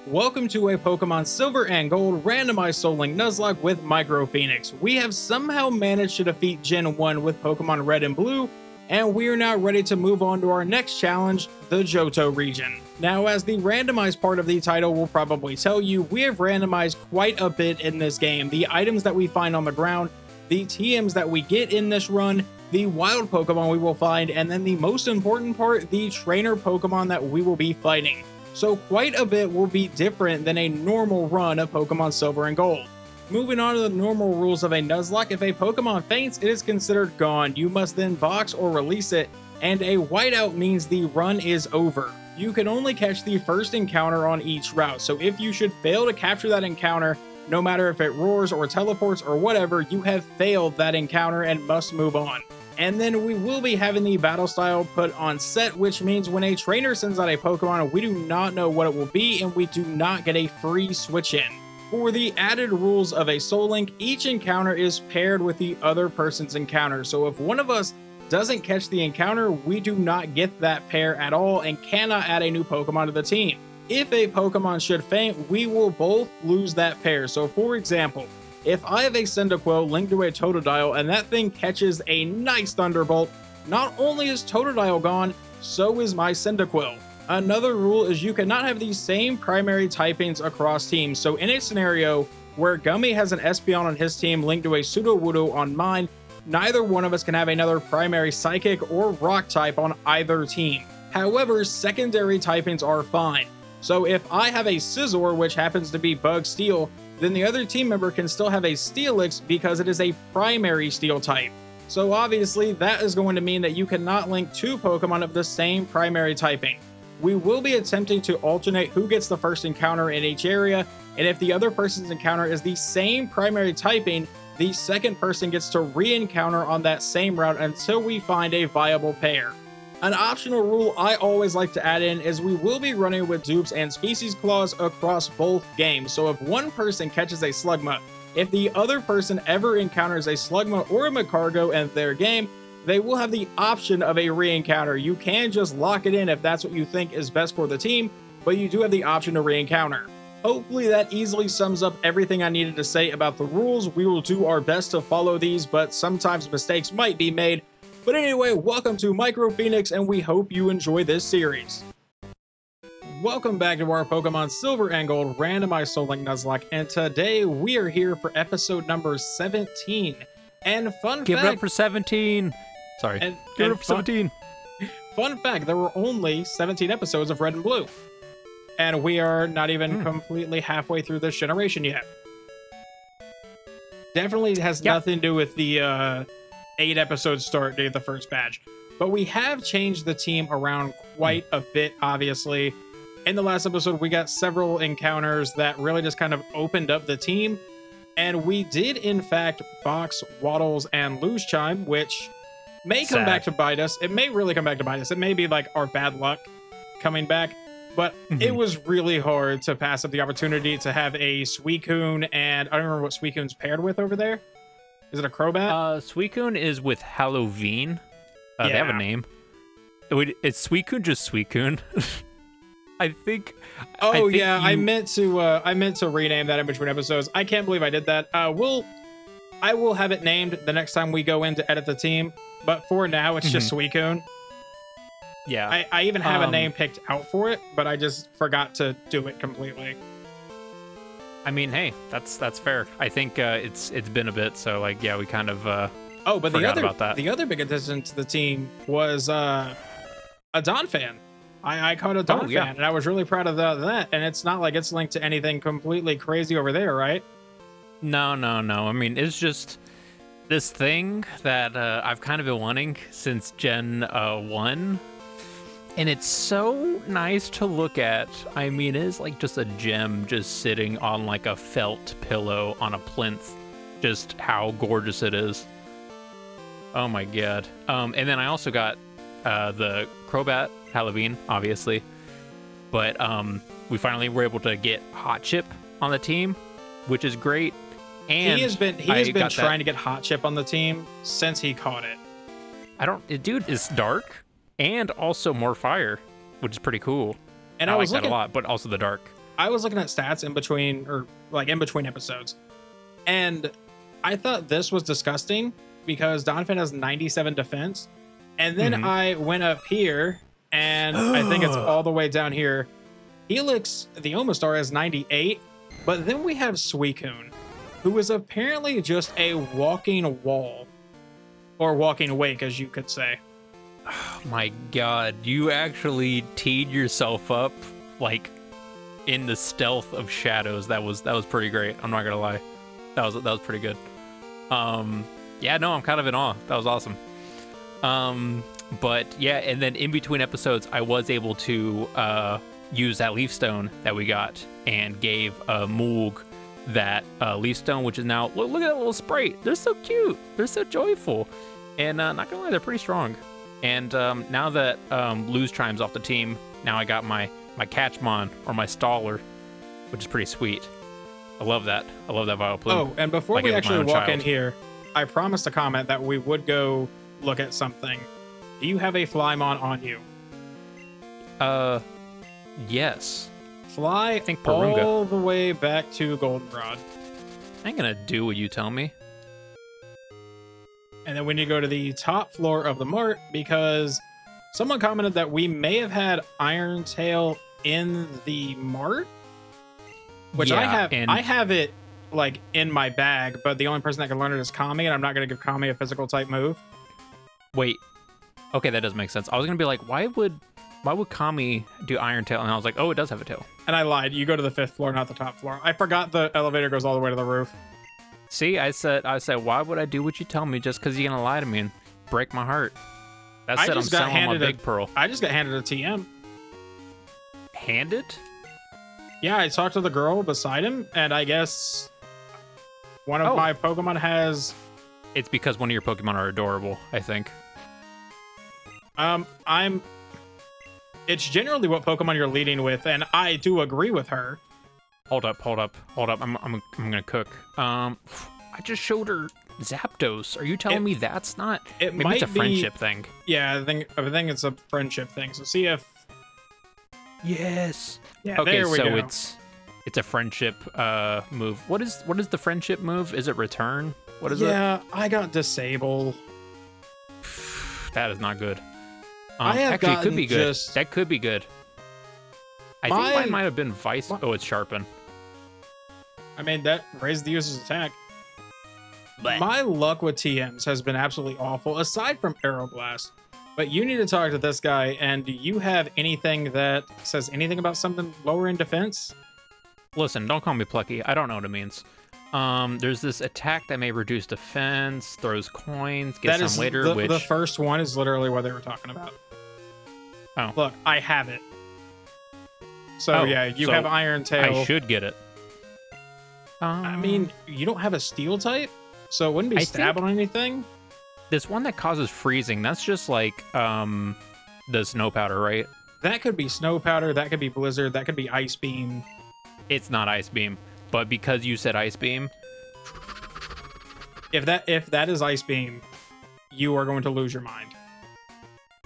Welcome to a Pokemon Silver and Gold randomized Soul Link Nuzlocke with MicroPhoenix. We have somehow managed to defeat Gen 1 with Pokemon Red and Blue, and we are now ready to move on to our next challenge, the Johto Region. Now, as the randomized part of the title will probably tell you, we have randomized quite a bit in this game. The items that we find on the ground, the TMs that we get in this run, the wild Pokemon we will find, and then the most important part, the trainer Pokemon that we will be fighting. So quite a bit will be different than a normal run of Pokemon Silver and Gold. Moving on to the normal rules of a Nuzlocke, if a Pokemon faints, it is considered gone. You must then box or release it, and a whiteout means the run is over. You can only catch the first encounter on each route, so if you should fail to capture that encounter, no matter if it roars or teleports or whatever, you have failed that encounter and must move on. And then we will be having the battle style put on set, which means when a trainer sends out a Pokemon, we do not know what it will be, and we do not get a free switch in. For the added rules of a Soul Link, each encounter is paired with the other person's encounter. So if one of us doesn't catch the encounter, we do not get that pair at all and cannot add a new Pokemon to the team. If a Pokemon should faint, we will both lose that pair. So for example, if I have a Cyndaquil linked to a Totodile and that thing catches a nice Thunderbolt, not only is Totodile gone, so is my Cyndaquil. Another rule is you cannot have the same primary typings across teams. So in a scenario where Gummy has an Espeon on his team linked to a Sudowoodo on mine, neither one of us can have another primary Psychic or Rock type on either team. However, secondary typings are fine. So if I have a Scizor, which happens to be Bug Steel, then the other team member can still have a Steelix because it is a primary Steel type. So obviously that is going to mean that you cannot link two Pokemon of the same primary typing. We will be attempting to alternate who gets the first encounter in each area, and if the other person's encounter is the same primary typing, the second person gets to re-encounter on that same route until we find a viable pair. An optional rule I always like to add in is we will be running with dupes and species claws across both games. So if one person catches a Slugma, if the other person ever encounters a Slugma or a Magcargo in their game, they will have the option of a re-encounter. You can just lock it in if that's what you think is best for the team, but you do have the option to re-encounter. Hopefully that easily sums up everything I needed to say about the rules. We will do our best to follow these, but sometimes mistakes might be made. But anyway, welcome to MicroPhoenix, and we hope you enjoy this series. Welcome back to our Pokemon Silver and Gold randomized Soul Link Nuzlocke, and today we are here for episode number 17. And fun Give fact... it up for 17! Sorry. Give it up for 17! Fun fact, there were only 17 episodes of Red and Blue. And we are not even completely halfway through this generation yet. Definitely has nothing to do with the 8 episodes start date of the first batch. But we have changed the team around quite a bit, obviously. In the last episode, we got several encounters that really just kind of opened up the team. And we did, in fact, box Waddles and Lose Chime, which may come back to bite us. It may really come back to bite us. It may be like our bad luck coming back. But it was really hard to pass up the opportunity to have a Suicune, and I don't remember what Suicune's paired with over there. Is it a Crobat? Suicune is with Halloween. They have a name. Is Suicune just Suicune? I think. Oh yeah, I meant to rename that in between episodes. I can't believe I did that. I will have it named the next time we go in to edit the team. But for now, it's just Suicune. Yeah. I even have a name picked out for it, but I just forgot to do it completely. I mean, hey, that's fair. I think it's been a bit, so like, yeah, we kind of but the other big addition to the team was a Don fan. I caught a Don fan, and I was really proud of that. And it's not like it's linked to anything completely crazy over there, right? No. I mean, it's just this thing that I've kind of been wanting since Gen 1. And it's so nice to look at. I mean, it is like just a gem just sitting on like a felt pillow on a plinth. Just how gorgeous it is. Oh my god. And then I also got the Crobat Halloween, obviously. But we finally were able to get Hot Chip on the team, which is great. And he has been trying to get Hot Chip on the team since he caught it. Dude is dark. And also more fire, which is pretty cool. And I like that a lot, but also the dark. I was looking at stats in between, or like in between episodes, and I thought this was disgusting because Donphan has 97 defense. And then I went up here, and I think it's all the way down here. Helix, the Omastar, has 98, but then we have Suicune, who is apparently just a walking wall, or walking wake, as you could say. Oh my god, you actually teed yourself up like in the stealth of shadows. That was pretty great. I'm not gonna lie, that was pretty good. Yeah, no, I'm kind of in awe. That was awesome. But yeah, and then in between episodes, I was able to use that leaf stone that we got and gave Moog that leaf stone, which is now look at that little sprite. They're so cute. They're so joyful, and not gonna lie, they're pretty strong. And now that Lose Chime's off the team, now I got my Catchmon or my Staller, which is pretty sweet. I love that. I love that Vileplume. Oh, and before we actually walk in here, I promised a comment that we would go look at something. Do you have a Flymon on you? Yes. Fly I think Purunga. All the way back to Goldenrod. I ain't gonna do what you tell me. And then we need to go to the top floor of the mart because someone commented that we may have had Iron Tail in the mart, which yeah, I have it like in my bag, but the only person that can learn it is Kami, and I'm not going to give Kami a physical type move. Wait. Okay, that does make sense. I was gonna be like, why would Kami do Iron Tail? And I was like, oh, it does have a tail. And I lied. You go to the 5th floor, not the top floor. I forgot the elevator goes all the way to the roof. See, I said, why would I do what you tell me just because you're gonna lie to me and break my heart? That said, I'm selling my big pearl. I just got handed a TM. Handed? Yeah, I talked to the girl beside him, and I guess one of my Pokemon has... It's because one of your Pokemon are adorable, I think. It's generally what Pokemon you're leading with, and I do agree with her. Hold up. I'm gonna cook. I just showed her Zapdos. Are you telling me that's not? Maybe it's a friendship thing. Yeah, I think it's a friendship thing. So see if. Yes. Yeah. Okay, there we so go. it's a friendship move. What is the friendship move? Is it return? What is it? Yeah, I got disable. That is not good. Actually, it could be good. That could be good. I think mine might have been Vice. Oh, it's Sharpen. I mean, that raised the user's attack. Blech. My luck with TMs has been absolutely awful, aside from Aeroblast. But you need to talk to this guy, and do you have anything that says anything about something lower in defense? Listen, don't call me plucky. I don't know what it means. There's this attack that may reduce defense, throws coins, gets some later. The first one is literally what they were talking about. Oh. Look, I have it. So yeah, you have Iron Tail. I should get it. I mean, you don't have a Steel type, so it wouldn't be stab on anything. This one that causes freezing, that's just like the Snow Powder, right? That could be Snow Powder, that could be Blizzard, that could be Ice Beam. It's not Ice Beam, but because you said Ice Beam, if that is Ice Beam, you are going to lose your mind.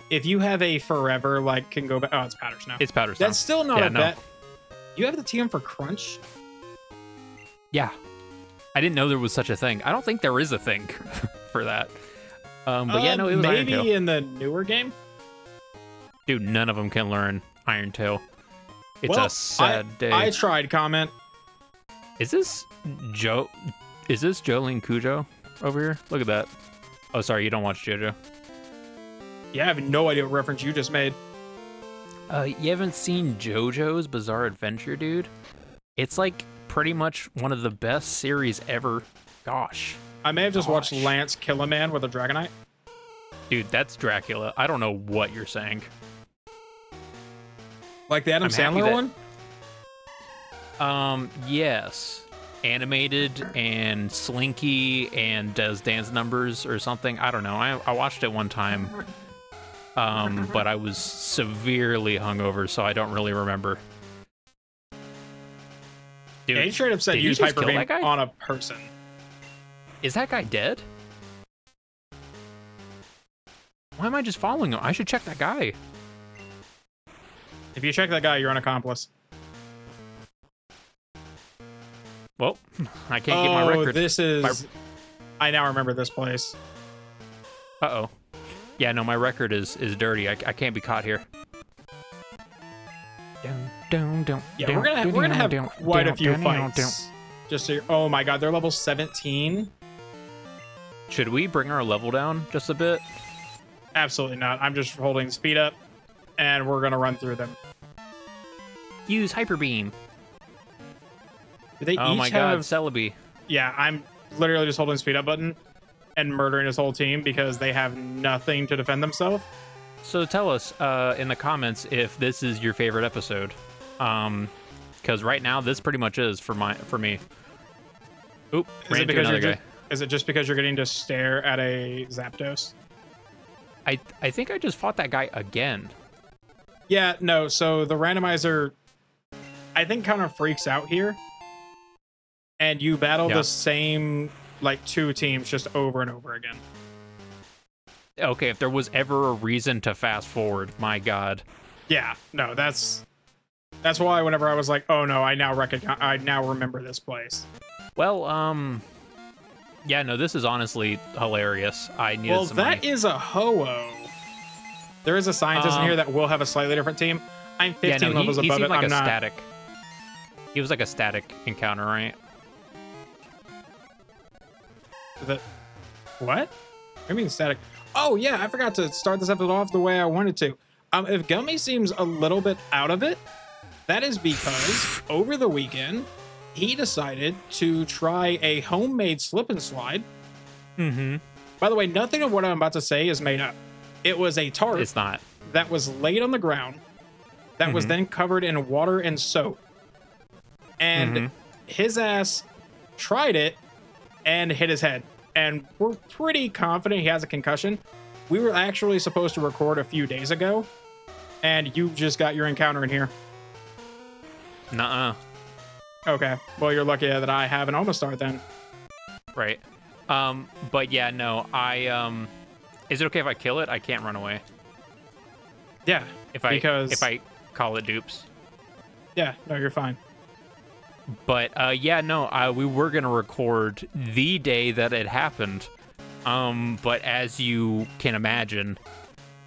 If you have a Forever, like, can go back... Oh, it's Powder Snow. It's Powder Snow. That's still not a bet. You have the TM for Crunch? Yeah. I didn't know there was such a thing. I don't think there is a thing for that. But yeah, no, it was Iron Tail. Maybe in the newer game? Dude, none of them can learn Iron Tail. It's a sad day. I tried, comment. Is this Jolene Cujo over here? Look at that. Oh, sorry, you don't watch JoJo. Yeah, I have no idea what reference you just made. You haven't seen JoJo's Bizarre Adventure, dude? It's like pretty much one of the best series ever. Gosh. I may have just watched Lance kill a man with a Dragonite. Dude, that's Dracula. I don't know what you're saying. Like the Adam Sandler one? Yes. Animated and slinky and does dance numbers or something. I don't know. I watched it one time. But I was severely hungover, so I don't really remember. Dude, yeah, he straight up said use Hyper Beam on a person. Is that guy dead? Why am I just following him? I should check that guy. If you check that guy, you're an accomplice. Well, I can't get my record. This is... I now remember this place. Uh-oh. Yeah, no, my record is dirty. I can't be caught here. Yeah, we're gonna have quite a few fights. Just so oh my god, they're level 17. Should we bring our level down just a bit? Absolutely not. I'm just holding speed up, and we're gonna run through them. Use Hyper Beam. Do they oh each my have... god, Celebi. Yeah, I'm literally just holding speed up button and murdering his whole team because they have nothing to defend themselves. So tell us in the comments if this is your favorite episode. Because right now this pretty much is for me. Oop, ran into another guy. Is it just because you're getting to stare at a Zapdos? I think I just fought that guy again. Yeah, no, so the randomizer, I think, kind of freaks out here. And you battle the same, like, 2 teams just over and over again. Okay, if there was ever a reason to fast forward, my god. Yeah, no, that's why whenever I was like, oh no, I now remember this place. Well, yeah, no, this is honestly hilarious. I needed some money. That is a Ho-Oh. There is a scientist in here that will have a slightly different team. I'm 15 levels above it. Like I'm not... static. He was like a static encounter, right? What? What do you mean static? Oh yeah, I forgot to start this episode off the way I wanted to. If Gummy seems a little bit out of it, that is because over the weekend he decided to try a homemade slip and slide. Mm-hmm. By the way, nothing of what I'm about to say is made up. It was a tart. It's not. That was laid on the ground. That was then covered in water and soap. And his ass tried it and hit his head. And we're pretty confident he has a concussion. We were actually supposed to record a few days ago, and you just got your encounter in here. Nuh-uh. Okay. Well, you're lucky that I have an Omastar then. Right. But yeah, no, is it okay if I kill it? I can't run away. Yeah. If I call it dupes. Yeah, no, you're fine. But yeah, no, we were gonna record the day that it happened. But as you can imagine,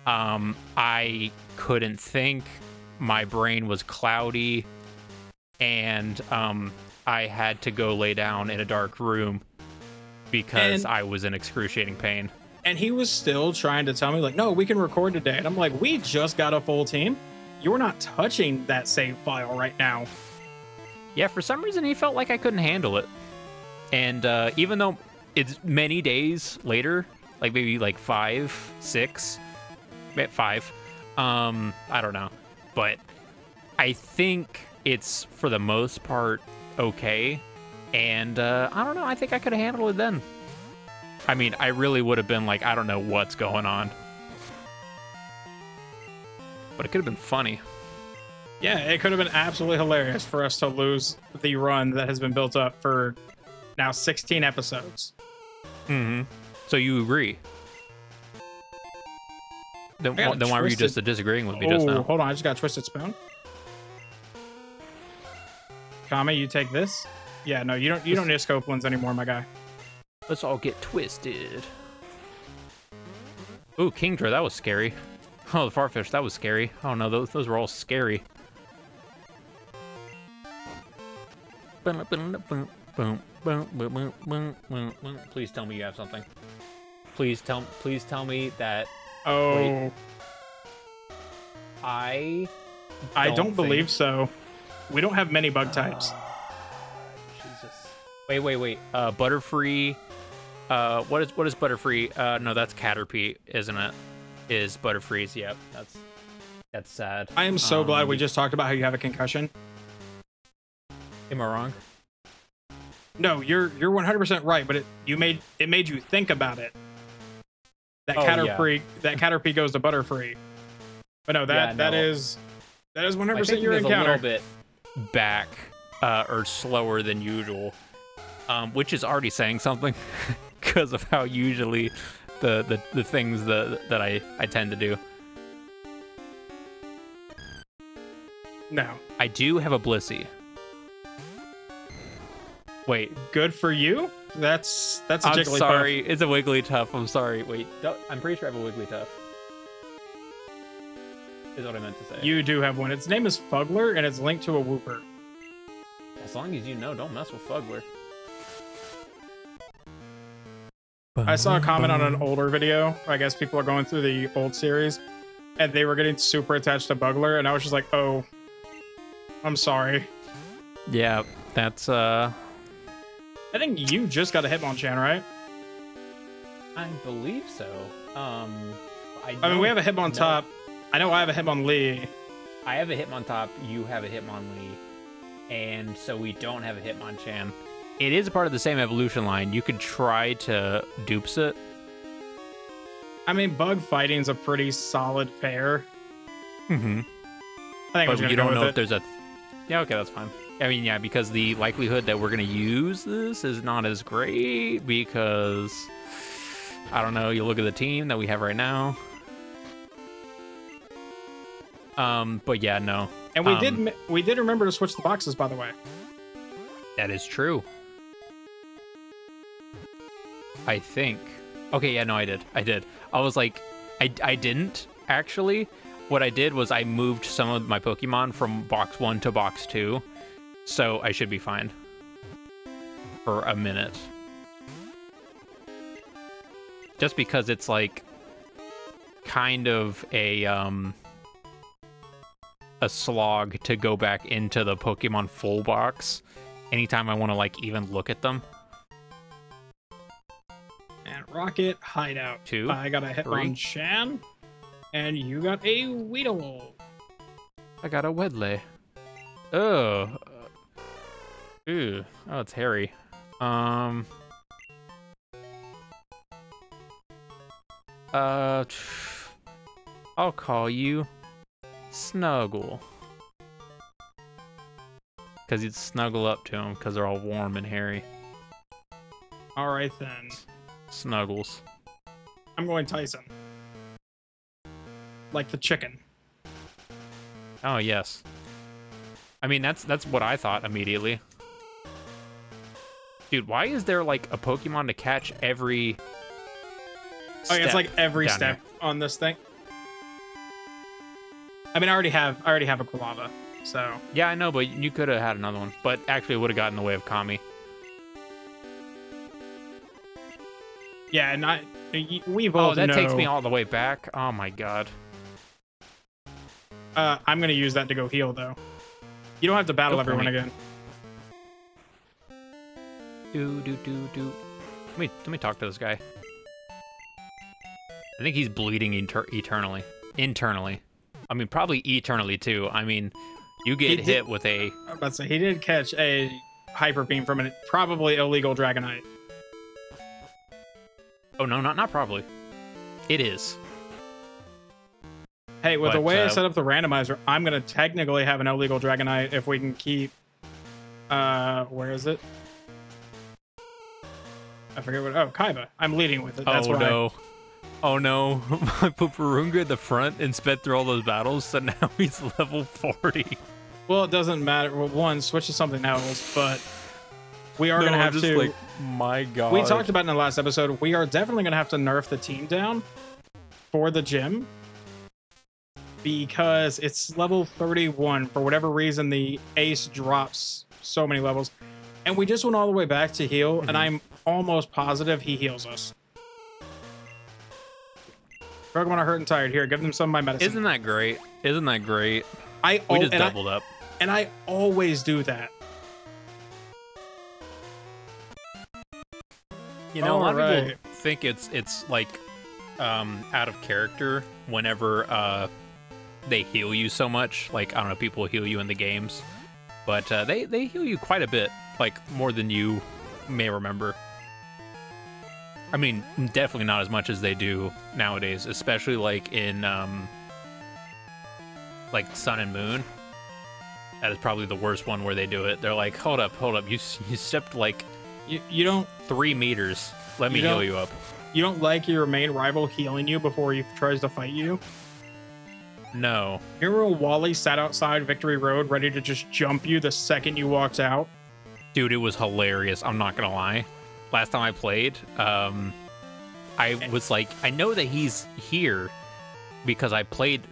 I couldn't think. My brain was cloudy, and I had to go lay down in a dark room because I was in excruciating pain. And he was still trying to tell me, like, no, we can record today. And I'm like, we just got a full team. You're not touching that save file right now. Yeah, for some reason he felt like I couldn't handle it. And even though it's many days later, like maybe like 5, 6, 5, I don't know. But I think it's for the most part okay. And I don't know, I think I could have handled it then. I mean, I really would have been like, I don't know what's going on. But it could have been funny. Yeah, it could have been absolutely hilarious for us to lose the run that has been built up for now 16 episodes. Mm-hmm. So you agree? Then why were you just disagreeing with me just now? Hold on, I just got a Twisted Spoon. Kami, you take this? Yeah, no, you don't need scope ones anymore, my guy. Let's all get twisted. Ooh, Kingdra, that was scary. Oh, the Farfish, that was scary. Oh no, those were all scary. Please tell me you have something. Please tell me that. Oh. Wait. I don't believe so. We don't have many bug types. Jesus. Wait. Butterfree. What is Butterfree? No, that's Caterpie, isn't it? Is Butterfree's? Yep, that's sad. I am so glad we just talked about how you have a concussion. Am I wrong? No, you're 100% right, but it made you think about it. That Caterpie goes to Butterfree. But no, that is 100% your encounter. A little bit back or slower than usual, which is already saying something because of how usually the things that I tend to do. No, I do have a Blissey. Wait, Good for you. That's a I'm Jigglypuff. sorry. It's a Wigglytuff. I'm sorry. Wait, I'm pretty sure I have a Wigglytuff. Is what I meant to say. You do have one. Its name is Fugler, and it's linked to a Wooper. As long as you know, don't mess with Fugler. I saw a comment on an older video. I guess people are going through the old series, and they were getting super attached to Bugler, and I was just like, oh, I'm sorry. Yeah, that's I think you just got a Hitmonchan, right? I believe so. I mean, we have a Hitmontop. I know I have a Hitmonlee. I have a Hitmontop. You have a Hitmonlee, and so we don't have a Hitmonchan. It is a part of the same evolution line. You could try to dupes it. I mean, bug fighting's a pretty solid pair. Mm-hmm. I think But you don't know if it. there's a... Yeah, okay, that's fine. I mean, yeah, because the likelihood that we're going to use this is not as great because... I don't know, you look at the team that we have right now. But yeah, no. And we did remember to switch the boxes, by the way. That is true. I think. Okay, yeah, no, I did. I was like, I didn't, actually. What I did was I moved some of my Pokemon from box 1 to box 2. So I should be fine. For a minute. Just because it's like kind of a slog to go back into the Pokemon full box anytime I want to like even look at them. And Rocket Hideout. 2. I got a Hitmonchan, and you got a Weedle. I got a Wedley. Oh. Ooh. Oh, it's hairy. I'll call you Snuggle. Because you'd snuggle up to them because they're all warm and hairy. All right, then. Snuggles. I'm going Tyson. Like the chicken. Oh, yes. I mean, that's what I thought immediately. Dude, why is there like a Pokemon to catch every Oh, yeah, it's like every step on this thing. I mean, I already have a Quilava, so. Yeah, I know, but you could have had another one. But actually, it would have gotten in the way of Kami. Yeah, and we both know. Oh, that takes me all the way back. Oh my god. I'm gonna use that to go heal, though. You don't have to battle everyone again. Do. Let me talk to this guy. I think he's bleeding eternally. Internally. I mean, probably eternally, too. I mean, you get hit with a... I was about to say, he did catch a Hyper Beam from a probably illegal Dragonite. Oh, no, not probably. It is. Hey, with the way I set up the randomizer, I'm going to technically have an illegal Dragonite if we can keep... where is it? I forget what... Oh, Kaiba. I'm leading with it. That's why. No. Oh no, I put Purunga at the front and sped through all those battles, so now he's level 40. Well, it doesn't matter. Well, one, switch to something else, but we are going to have to... Like, my god. We talked about in the last episode, we are definitely going to have to nerf the team down for the gym because it's level 31. For whatever reason, the ace drops so many levels. And we just went all the way back to heal, and I'm almost positive he heals us. Pokemon are hurt and tired. Here, give them some of my medicine. Isn't that great? Isn't that great? We just doubled up. And I always do that. You know, a lot of people think it's like out of character whenever they heal you so much. Like, I don't know, people heal you in the games. But they heal you quite a bit, like more than you may remember. I mean, definitely not as much as they do nowadays, especially like in like Sun and Moon. That is probably the worst one where they do it. They're like, hold up, you stepped like you don't 3 meters. Let me heal you up. You don't like your main rival healing you before he tries to fight you? No. Remember when Wally sat outside Victory Road ready to just jump you the second you walked out? Dude, it was hilarious. I'm not gonna lie. Last time I played, I was like, I know that he's here because I played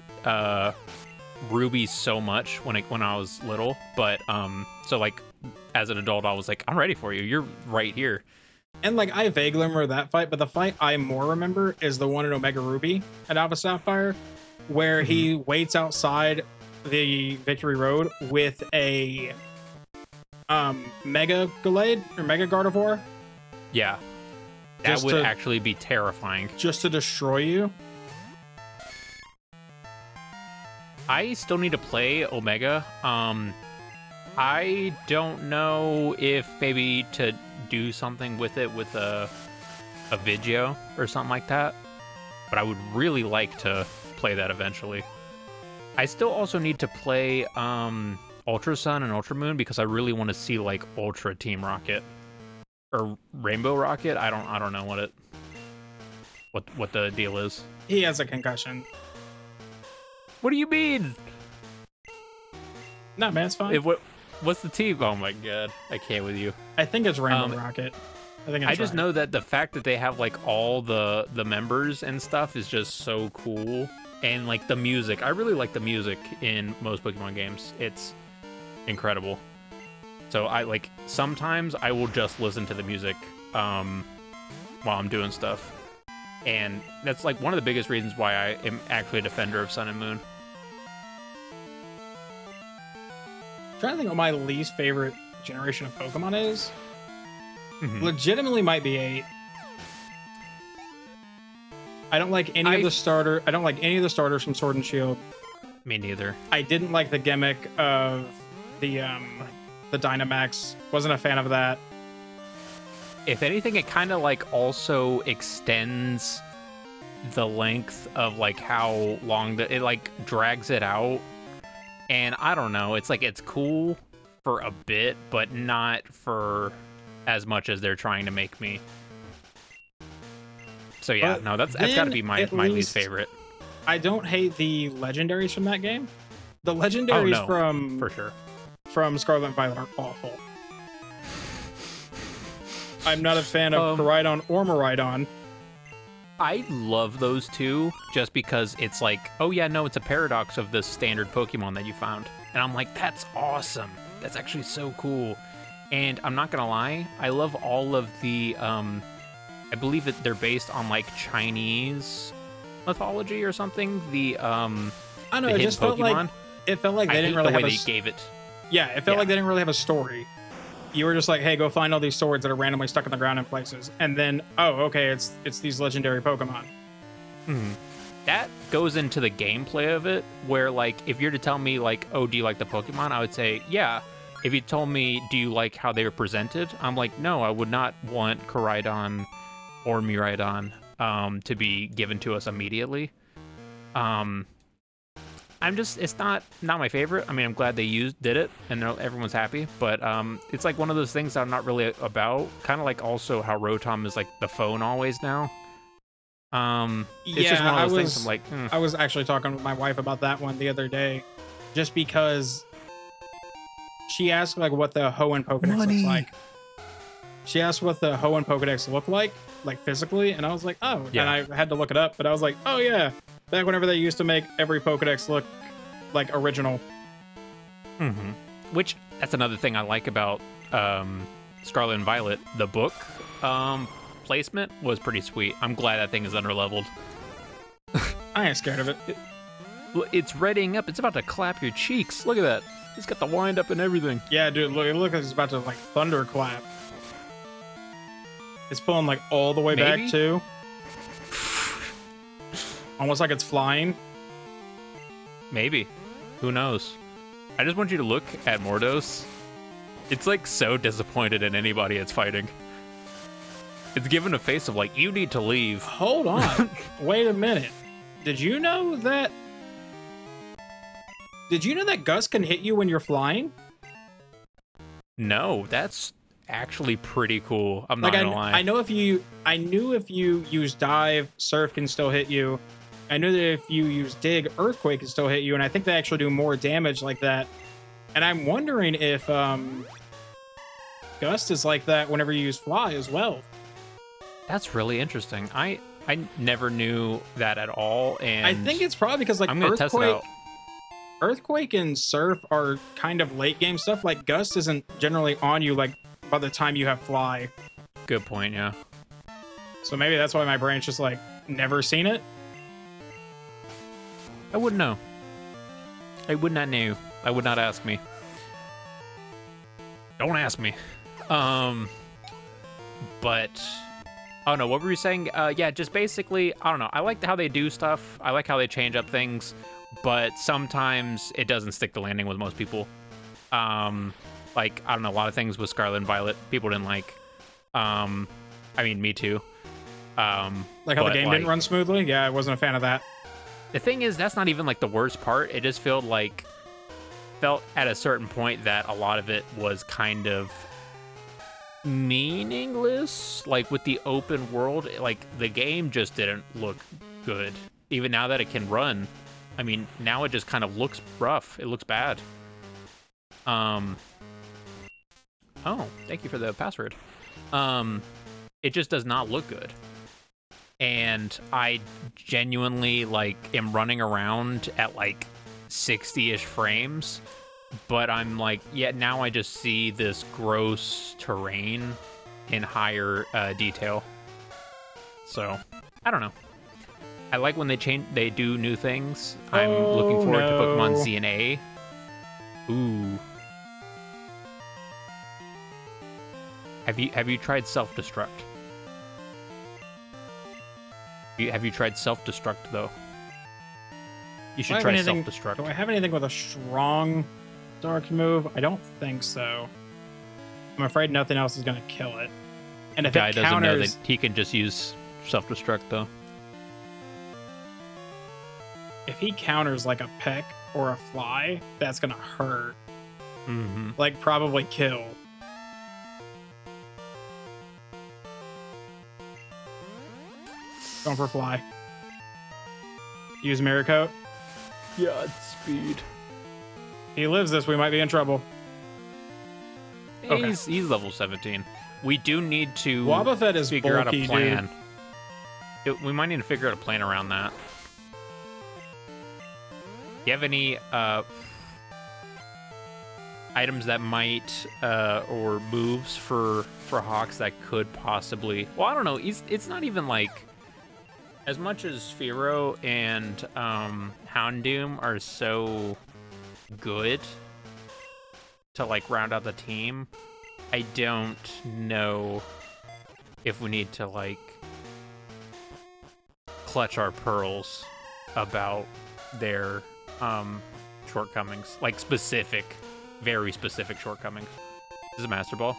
Ruby so much when I was little. But so like as an adult, I was like, I'm ready for you. You're right here. And like I vaguely remember that fight, but the fight I more remember is the one in Omega Ruby at Alpha Sapphire, where he waits outside the Victory Road with a Mega Gallade or Mega Gardevoir. Yeah, that would actually be terrifying. Just to destroy you. I still need to play Omega. I don't know if maybe to do something with it with a video or something like that, but I would really like to play that eventually. I still also need to play Ultra Sun and Ultra Moon because I really want to see like Ultra Team Rocket or Rainbow Rocket. I don't know what the deal is. He has a concussion. What do you mean? No, man, it's fine. What's the team? Oh my god, I can't with you. I think it's Rainbow Rocket. I just know that the fact that they have like all the members and stuff is just so cool, and like the music. I really like the music in most Pokemon games. It's incredible. So I like sometimes I will just listen to the music while I'm doing stuff, and that's like one of the biggest reasons why I am actually a defender of Sun and Moon. I'm trying to think what my least favorite generation of Pokemon is. Legitimately might be 8. I don't like any of the starter. I don't like any of the starters from Sword and Shield. Me neither. I didn't like the gimmick of the Dynamax. Wasn't a fan of that. If anything, it kind of like also extends the length of like how long it like drags it out. And I don't know, it's like it's cool for a bit, but not for as much as they're trying to make me. So yeah, but no, that's got to be my least favorite. I don't hate the legendaries from that game. The legendaries from for sure from Scarlet and Violet are awful. I'm not a fan of Koraidon or Miraidon. I love those two just because it's like, oh yeah, no, it's a paradox of the standard Pokemon that you found. And I'm like, that's awesome. That's actually so cool. And I'm not gonna lie, I love all of the, I believe that they're based on like Chinese mythology or something. The, I don't know, it just felt like, they didn't really have they gave it. Yeah, it felt like they didn't really have a story. You were just like, hey, go find all these swords that are randomly stuck in the ground in places. And then, oh, okay, it's these legendary Pokemon. That goes into the gameplay of it, where, like, if you're to tell me, like, oh, do you like the Pokemon? I would say, yeah. If you told me, do you like how they were presented? I'm like, no, I would not want Koraidon or Miraidon to be given to us immediately. It's not my favorite. I mean, I'm glad they did it and everyone's happy, but it's like one of those things that I'm not really about. Kind of like also how Rotom is like the phone always now. It's just one of those things I'm like, I was actually talking with my wife about that one the other day, just because she asked like what the Hoenn Pokedex looks like. She asked what the Hoenn Pokedex looked like physically, and I was like, oh, and I had to look it up, but I was like, oh yeah. Back whenever they used to make every Pokedex look like original. Which, that's another thing I like about Scarlet and Violet. The book placement was pretty sweet. I'm glad that thing is underleveled. I ain't scared of it. It's readying up. It's about to clap your cheeks. Look at that. He's got the wind up and everything. Yeah, dude, look like it's about to like thunderclap. It's pulling like all the way back too. Almost like it's flying. Maybe. Who knows? I just want you to look at Mordos. It's like so disappointed in anybody it's fighting. It's given a face of like, you need to leave. Hold on. Wait a minute. Did you know that Gus can hit you when you're flying? No, that's actually pretty cool. I'm not gonna lie. I knew if you use Dive, Surf can still hit you. I know that if you use Dig, Earthquake can still hit you, and I think they actually do more damage like that. And I'm wondering if Gust is like that whenever you use Fly as well. That's really interesting. I never knew that at all, and I think it's probably because like I'm gonna test it out. Earthquake and Surf are kind of late game stuff. Like Gust isn't generally on you like by the time you have Fly. Good point, yeah. So maybe that's why my brain's just like never seen it. I wouldn't know. I would not know. I would not ask me. Don't ask me. But oh no, what were you saying? Yeah, just basically, I don't know. I like how they do stuff. I like how they change up things, but sometimes it doesn't stick the landing with most people. Like I don't know, a lot of things with Scarlet and Violet people didn't like. I mean, me too. Like how the game didn't run smoothly. Yeah, I wasn't a fan of that. The thing is, that's not even like the worst part. It just felt at a certain point that a lot of it was kind of meaningless. Like with the open world, like the game just didn't look good. Even now that it can run, I mean, now it just kind of looks rough. It looks bad. Oh, thank you for the password. It just does not look good. And I genuinely like am running around at like 60-ish frames, but I'm like, yeah, now I just see this gross terrain in higher detail. So I don't know. I like when they do new things. I'm looking forward to Pokemon Z and A. Ooh. Have you tried self-destruct? Have you tried self-destruct, though? You should try self-destruct. Do I have anything with a strong dark move? I don't think so. I'm afraid nothing else is going to kill it. And if Guy it doesn't counters... know that he can just use self-destruct, though. If he counters like a Peck or a Fly, that's going to hurt. Mm-hmm. Like, probably kill. Going for Fly. Use Mirror Coat. Godspeed. He lives this, we might be in trouble. Okay. He's level 17. We do need to Wobbuffet is figure out bulky, a plan. We might need to figure out a plan around that. Do you have any items that might or moves for Hawks that could possibly? Well, I don't know. It's not even like as much as Fearow and Houndoom are so good to like round out the team. I don't know if we need to like clutch our pearls about their shortcomings, like very specific shortcomings. This is a Master Ball.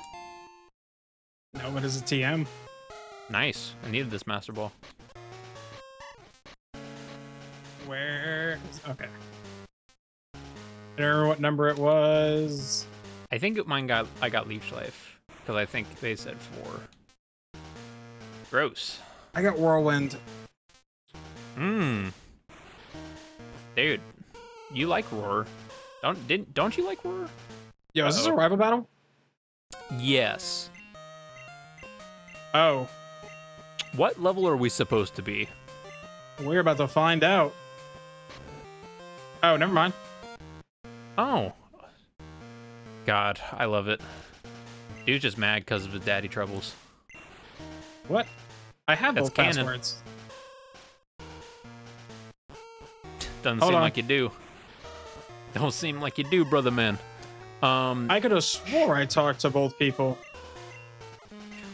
No, but it's a TM. Nice. I needed this Master Ball. Where is... Okay. I don't remember what number it was. I think I got Leech Life because I think they said 4. Gross. I got Whirlwind. Dude, you like Roar. Don't you like Roar? Yo, is this a rival battle? Yes. Oh. What level are we supposed to be? We're about to find out. Oh, never mind. Oh. God, I love it. Dude's just mad because of his daddy troubles. What? I have That's both canon. passwords. Doesn't seem like you do. Don't seem like you do, brother man. I could have swore I talked to both people.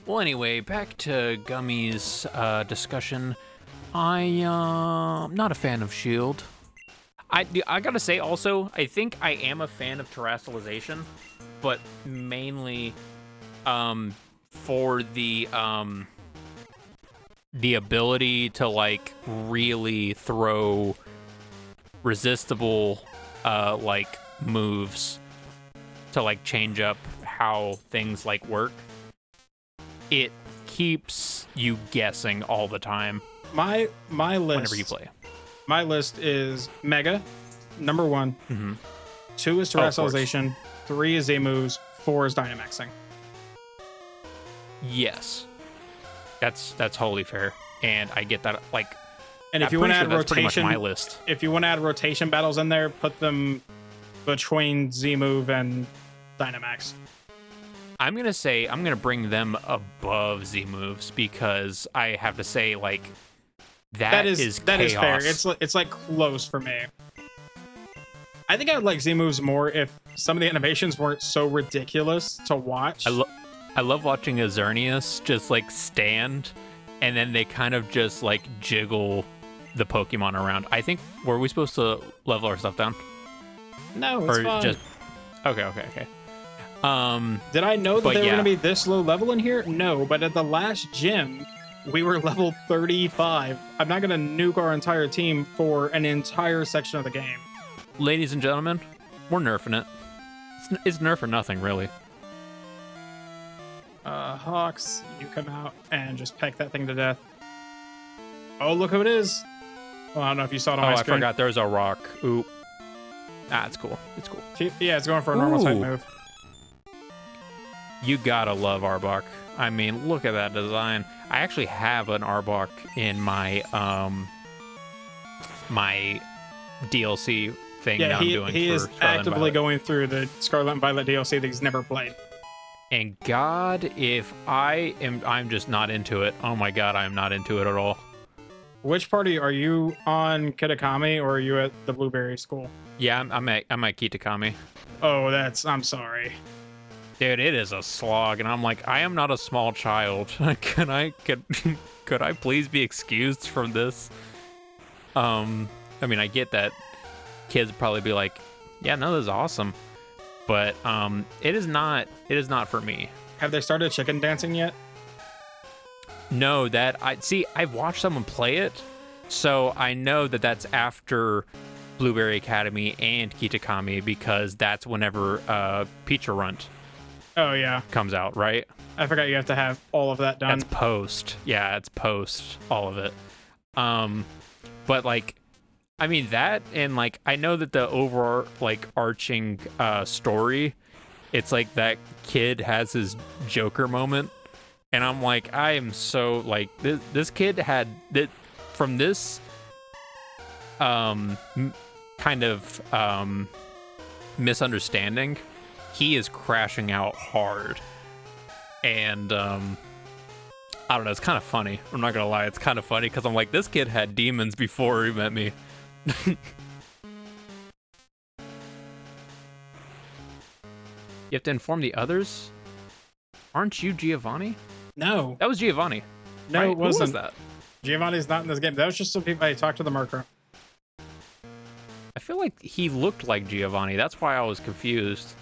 Well, anyway, back to Gummy's discussion. I'm not a fan of Shield. I gotta say also, I think I am a fan of terrestrialization, but mainly for the ability to like really throw resistible like moves to like change up how things like work. It keeps you guessing all the time. My list. Whenever you play. My list is Mega, number 1. Mm-hmm. 2 is terrestrialization. 3 is Z moves. 4 is Dynamaxing. Yes, that's wholly fair, and I get that. Like, and if you want to add that's pretty much rotation, my list. if you want to add rotation battles in there, put them between Z Move and Dynamax. I'm gonna bring them above Z moves because I have to say, like, that is fair. It's like close for me. I think I would like Z moves more if some of the animations weren't so ridiculous to watch. I love watching a Xerneas just like stand, and then they kind of just like jiggle the Pokemon around. I think, were we supposed to level our stuff down? No, it's fine. Just okay. Did I know that they were going to be this low level in here? No, but at the last gym, we were level 35. I'm not going to nuke our entire team for an entire section of the game. Ladies and gentlemen, we're nerfing it. It's nerf or nothing, really. Hawks, you come out and just peck that thing to death. Oh, look who it is. Well, I don't know if you saw it on my screen. I forgot there's a rock. Oop. Ah, it's cool. It's cool. Yeah, it's going for a normal type move. You gotta love Arbok. I mean, look at that design. I actually have an Arbok in my my DLC thing that I'm doing. He is actively going through the Scarlet and Violet DLC that he's never played. And God, if I'm just not into it. Oh my God, I'm not into it at all. Which party are you on, Kitakami, or are you at the Blueberry School? Yeah, I'm at Kitakami. Oh, I'm sorry. Dude, it is a slog, and I'm like, I am not a small child. Could I please be excused from this? I mean, I get that kids probably be like, yeah, no, this is awesome, but it is not for me. Have they started chicken dancing yet? No, I've watched someone play it, so I know that that's after Blueberry Academy and Kitakami, because that's whenever Peacharunt comes out, right? I forgot you have to have all of that done. That's post. Yeah, it's post all of it. But like, I mean, that, and like, I know that the arching story, it's like that kid has his Joker moment, and I'm like, I am so like, this kid had that from this kind of misunderstanding. He is crashing out hard, and I don't know, it's kind of funny. I'm not gonna lie, it's kind of funny because I'm like, this kid had demons before he met me. You have to inform the others? Aren't you Giovanni? No. That was Giovanni. No, right? it wasn't. Who was that? Giovanni's not in this game. That was just some people I talked to the Murkrow. I feel like he looked like Giovanni. That's why I was confused.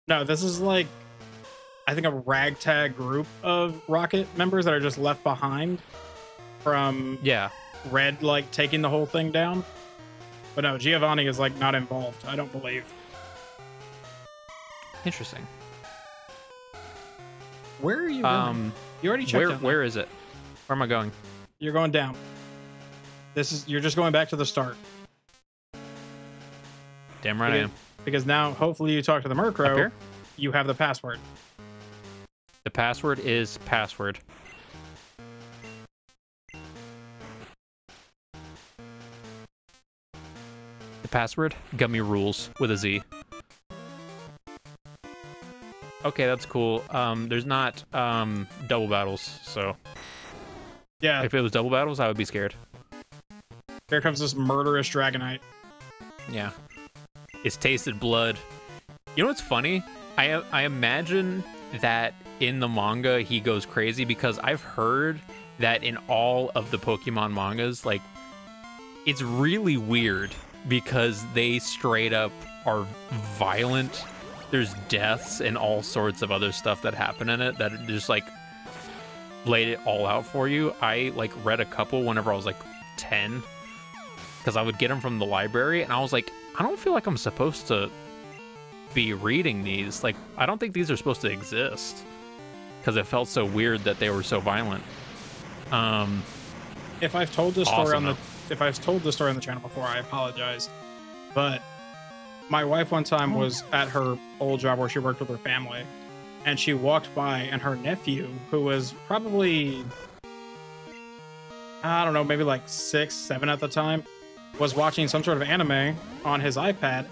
No, this is like, I think, a ragtag group of Rocket members that are just left behind from Red, like, taking the whole thing down. But no, Giovanni is, like, not involved, I don't believe. Interesting. Where are you going? You already checked out. Where is it? Where am I going? You're going down. You're just going back to the start. Damn right I am. Because now, hopefully, you talk to the Murkrow, you have the password. The password is password. The password? Gummy rules with a Z. Okay, that's cool. There's not double battles, so yeah. If it was double battles, I would be scared. Here comes this murderous Dragonite. Yeah. It's tasted blood. You know what's funny? I imagine that in the manga he goes crazy, because I've heard that in all of the Pokemon mangas, like, it's really weird because they straight up are violent. There's deaths and all sorts of other stuff that happen in it that just like laid it all out for you. I like read a couple whenever I was like 10, because I would get them from the library, and I was like, I don't feel like I'm supposed to be reading these. Like, I don't think these are supposed to exist, because it felt so weird that they were so violent. If I've told this story on the channel before, I apologize. But my wife one time was at her old job where she worked with her family, and she walked by, and her nephew, who was probably, I don't know, maybe like 6, 7 at the time, was watching some sort of anime on his iPad,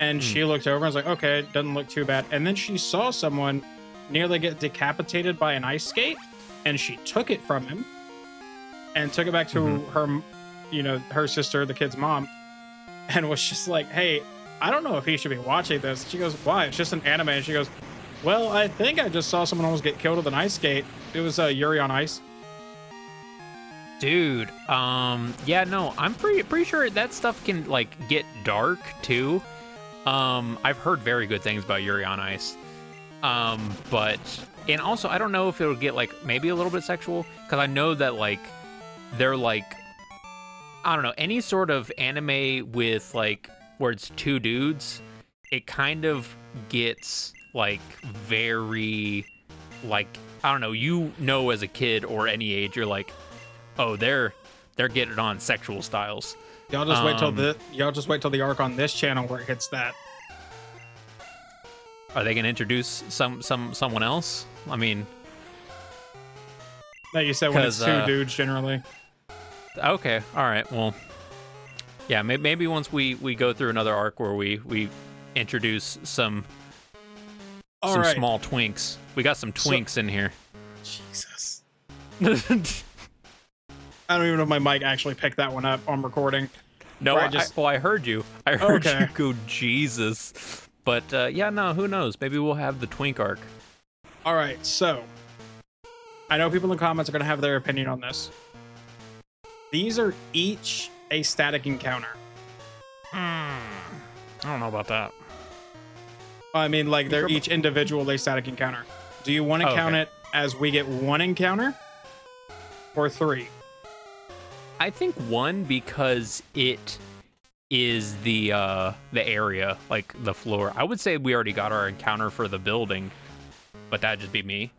and she looked over and was like, okay, it doesn't look too bad. And then she saw someone nearly get decapitated by an ice skate, and she took it from him and took it back to her, you know, her sister, the kid's mom, and was just like, hey, I don't know if he should be watching this. She goes, why? It's just an anime. And she goes, well, I think I just saw someone almost get killed with an ice skate. It was Yuri on Ice. Dude, yeah, no, I'm pretty sure that stuff can, like, get dark, too. I've heard very good things about Yuri on Ice. And also, I don't know if it'll get, like, maybe a little bit sexual, because I know that, like, they're, like, I don't know, any sort of anime with, like, where it's 2 dudes, it kind of gets, like, very, like, I don't know, you know, as a kid or any age, you're like, oh, they're getting on sexual styles. Y'all just wait till the arc on this channel where it hits that. Are they gonna introduce someone else? I mean, like you said, when it's 2 dudes generally. Okay, all right, well, yeah, maybe once we go through another arc where we introduce some right. small twinks. We got some twinks in here. Jesus. I don't even know if my mic actually picked that one up on recording. No, I heard you. I heard you go, Jesus. But yeah, no, who knows? Maybe we'll have the twink arc. All right, so I know people in the comments are going to have their opinion on this. These are each a static encounter. I don't know about that. I mean, like, they're each individually static encounter. Do you want to count it as we get 1 encounter or 3? I think 1, because it is the area, like the floor. I would say we already got our encounter for the building, but that'd just be me.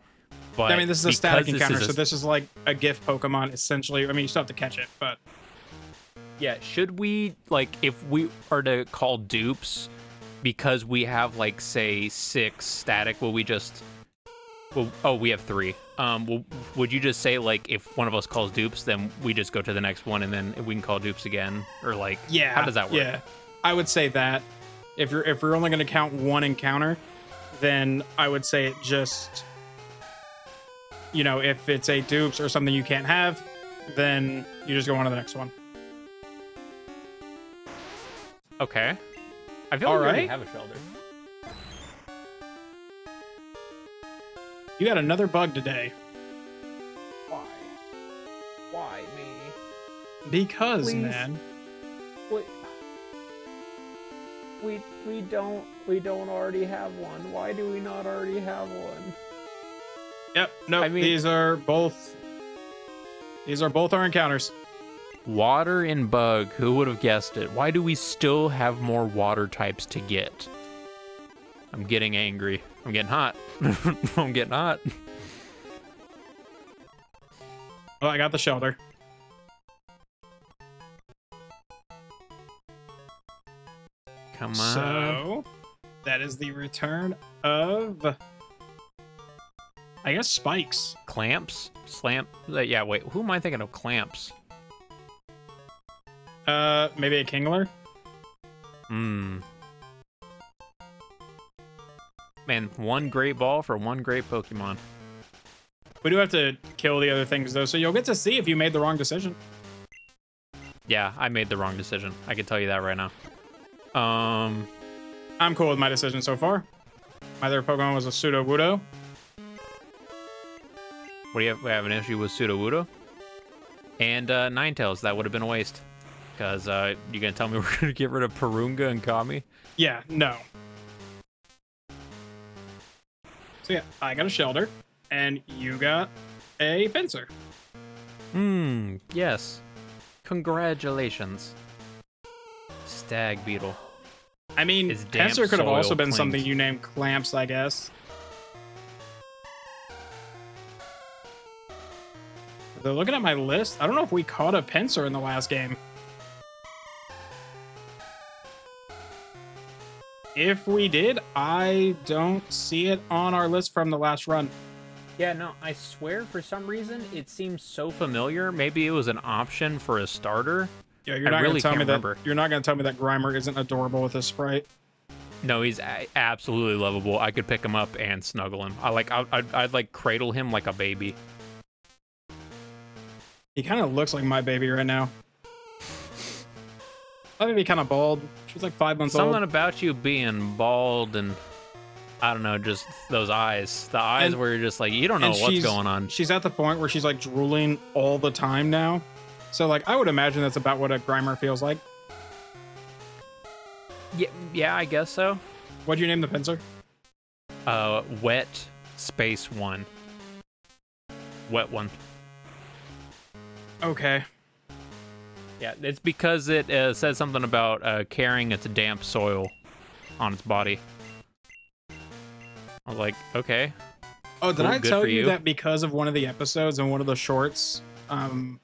But I mean, this is a static encounter, so this is like a gift Pokemon, essentially. I mean, you still have to catch it, but... Yeah, should we, like, if we are to call dupes, because we have, like, say, 6 static, will we just... Well, oh, we have 3. Would you just say, like, if one of us calls dupes, then we just go to the next one, and then we can call dupes again? Or, like, yeah, how does that work? Yeah, I would say that. If we're only going to count 1 encounter, then I would say it just... You know, if it's a dupes or something you can't have, then you just go on to the next one. Okay. I feel like we already have a shelter. You got another bug today. Why? Why me? Because, Please. man. We don't already have one. Why do we not already have one? Yep. No, I mean, these are both our encounters. Water and bug. Who would have guessed it? Why do we still have more water types to get? I'm getting angry. I'm getting hot. I'm getting hot. Well, I got the shelter. Come on. So, that is the return of... I guess spikes. Clamps? Slamp? Yeah, wait. Who am I thinking of? Clamps? Maybe a Kingler? Man, 1 great ball for 1 great Pokemon. We do have to kill the other things, though, so you'll get to see if you made the wrong decision. Yeah, I made the wrong decision. I can tell you that right now. I'm cool with my decision so far. My other Pokemon was a Sudowoodo. What do you have? We have an issue with Sudowoodo? And Ninetales. That would have been a waste. Because you gonna tell me we're gonna get rid of Purunga and Kami? Yeah, no. So yeah, I got a shelter, and you got a Pinsir. Yes. Congratulations. Stag Beetle. I mean, Pinsir could have also been something you named Clamps, I guess. Though looking at my list, I don't know if we caught a Pinsir in the last game. if we did, I don't see it on our list from the last run. Yeah, no, I swear for some reason it seems so familiar. Maybe it was an option for a starter. Yeah, you're not really gonna tell me remember. that. You're not gonna tell me that Grimer isn't adorable with his sprite. No, he's absolutely lovable. I could pick him up and snuggle him. I'd like cradle him like a baby. He kind of looks like my baby right now. I think he kind of bald. She's like 5 months old. Something about you being bald and I don't know, just those eyes. The eyes where you're just like, you don't know what's going on. She's at the point where she's like drooling all the time now. So like, I would imagine that's about what a Grimer feels like. Yeah, I guess so. What'd you name the pincer? Wet space 1. Wet 1. Okay. Yeah, it's because it says something about carrying its damp soil on its body. I was like, okay. Oh, did cool, I tell you you that because of one of the episodes and one of the shorts? No,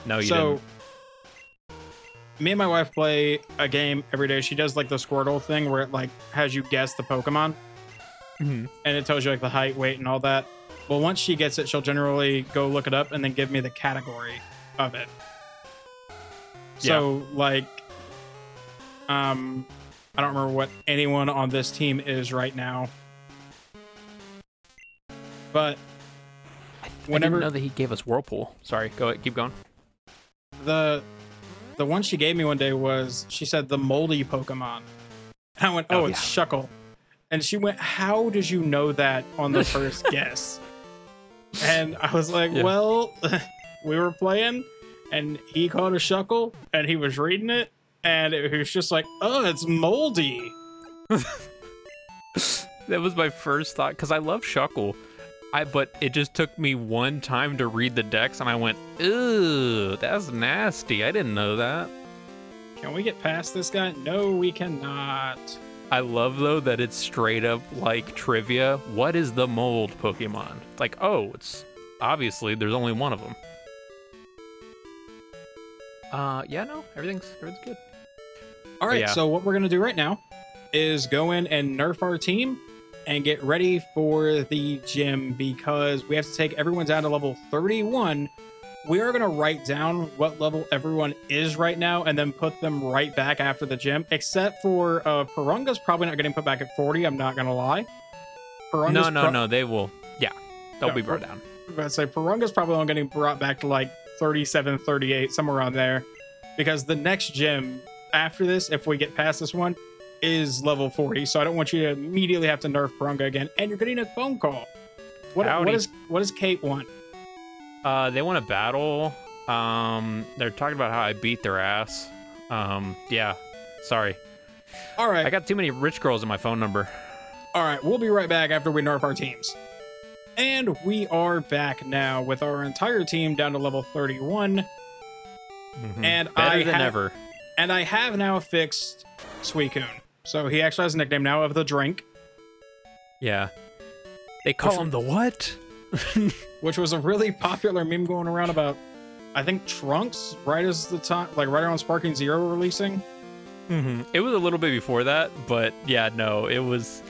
you didn't. Me and my wife play a game every day. She does like the Squirtle thing where it like has you guess the Pokemon. Mm-hmm. And it tells you like the height, weight, and all that. Well, once she gets it, she'll generally go look it up and then give me the category of it. So like, I don't remember what anyone on this team is right now. But whenever I didn't know that he gave us Whirlpool. Sorry, go ahead, keep going. The one she gave me one day was, she said the moldy Pokemon. And I went, oh, it's Shuckle. And she went, how did you know that on the first guess? And I was like, well, we were playing and he called a Shuckle and he was reading it and it was just like, oh, it's moldy. That was my first thought because I love Shuckle. But it just took me one time to read the decks and I went, ew, that's nasty. I didn't know that. Can we get past this guy? No, we cannot. I love, though, that it's straight up like trivia. What is the mold Pokemon? It's like, oh, it's obviously there's only one of them. Yeah, no, everything's good. All right, so what we're going to do right now is go in and nerf our team and get ready for the gym because we have to take everyone down to level 31. We are going to write down what level everyone is right now and then put them right back after the gym, except for Purunga's probably not getting put back at 40. I'm not going to lie. No, they will. Yeah, they'll be brought down. I was about to say, Purunga's probably only getting brought back to like 37, 38, somewhere around there. Because the next gym after this, if we get past this one, is level 40, so I don't want you to immediately have to nerf Purunga again. And you're getting a phone call. What does Kate want? They want a battle. They're talking about how I beat their ass. Yeah, sorry. All right. I got too many rich girls in my phone number. All right, we'll be right back after we nerf our teams. And we are back now with our entire team down to level 31. Mm-hmm. And Better than ever. And I have now fixed Suicune. So he actually has a nickname now of the Drink. Yeah. They call him the what? Which was a really popular meme going around about, I think, Trunks, right as the time, like right around Sparking Zero releasing. Mm-hmm. It was a little bit before that, but yeah, no, it was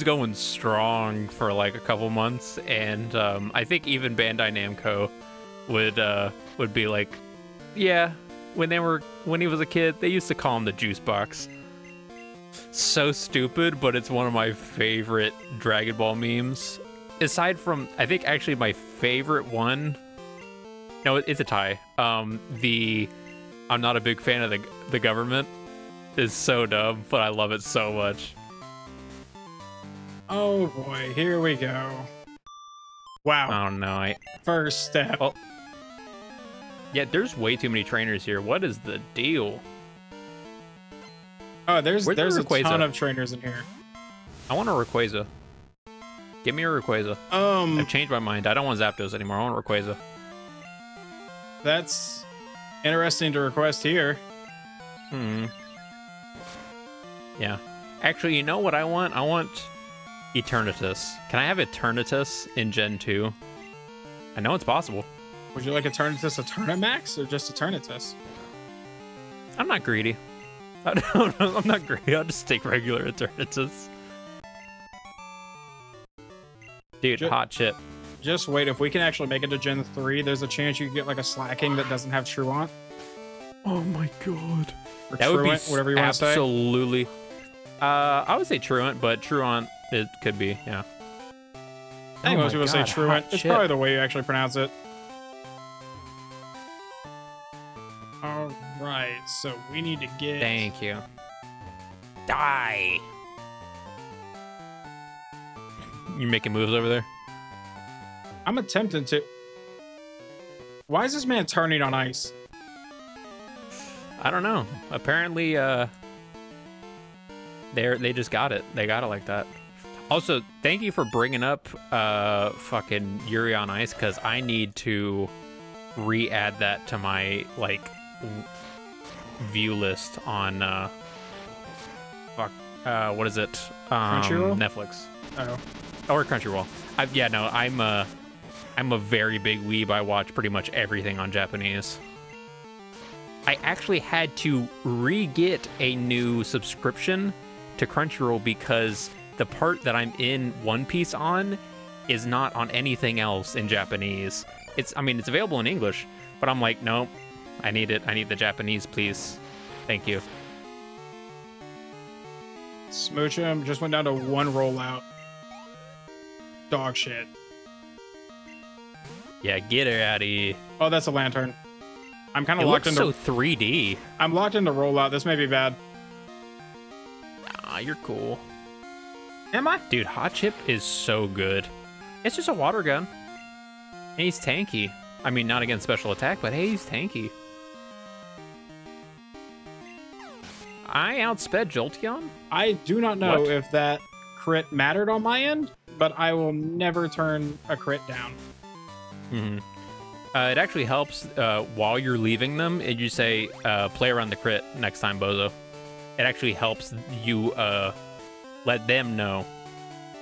going strong for like a couple months, and I think even Bandai Namco would be like, yeah, when he was a kid, they used to call him the Juice Box. So stupid, but it's one of my favorite Dragon Ball memes. Aside from, I think actually my favorite one, no, it's a tie. I'm not a big fan of the government is so dumb, but I love it so much. Oh boy, here we go. Wow. Oh no, First step. Well, yeah, there's way too many trainers here. What is the deal? Oh, there's a Rayquaza? ton of trainers in here. I want a Rayquaza. Give me a Rayquaza. I've changed my mind. I don't want Zapdos anymore. I want Rayquaza. That's interesting to request here. Yeah. Actually, you know what I want? I want Eternatus. Can I have Eternatus in Gen 2? I know it's possible. Would you like Eternatus Eternamax or just Eternatus? I'm not greedy. I don't know. I'm not great. I'll just take regular Eternatus. Dude, hot chip. Just wait. If we can actually make it to Gen 3, there's a chance you can get like a Slacking that doesn't have Truant. Oh my god. Or that Truant, would be whatever you want to say. Absolutely. I would say Truant, but Truant it could be, yeah. I think most people say Truant. It's probably the way you actually pronounce it. All right, so we need to get... Thank you. Die. You making moves over there? I'm attempting to. Why is this man turning on ice? I don't know. Apparently, they just got it. They got it like that. Also, thank you for bringing up fucking Yuri on Ice, because I need to re-add that to my like view list on what is it? Crunchyroll? Netflix. Oh. Or Crunchyroll. I'm a very big weeb. I watch pretty much everything on Japanese. I actually had to re-get a new subscription to Crunchyroll because the part that I'm in One Piece on is not on anything else in Japanese. It's available in English, but I'm like, no, I need it. I need the Japanese, please. Thank you. Smoochum just went down to 1 rollout. Dog shit. Yeah, get her out of here. Oh, that's a lantern. I'm kind of locked into... It looks so 3D. I'm locked into rollout. This may be bad. Ah, you're cool. Am I? Dude, Hot Chip is so good. It's just a water gun. And he's tanky. I mean, not against special attack, but hey, he's tanky. I outsped Jolteon? I do not know if that crit mattered on my end, but I will never turn a crit down. Mm-hmm. It actually helps while you're leaving them, and you say, play around the crit next time, Bozo. It actually helps you let them know.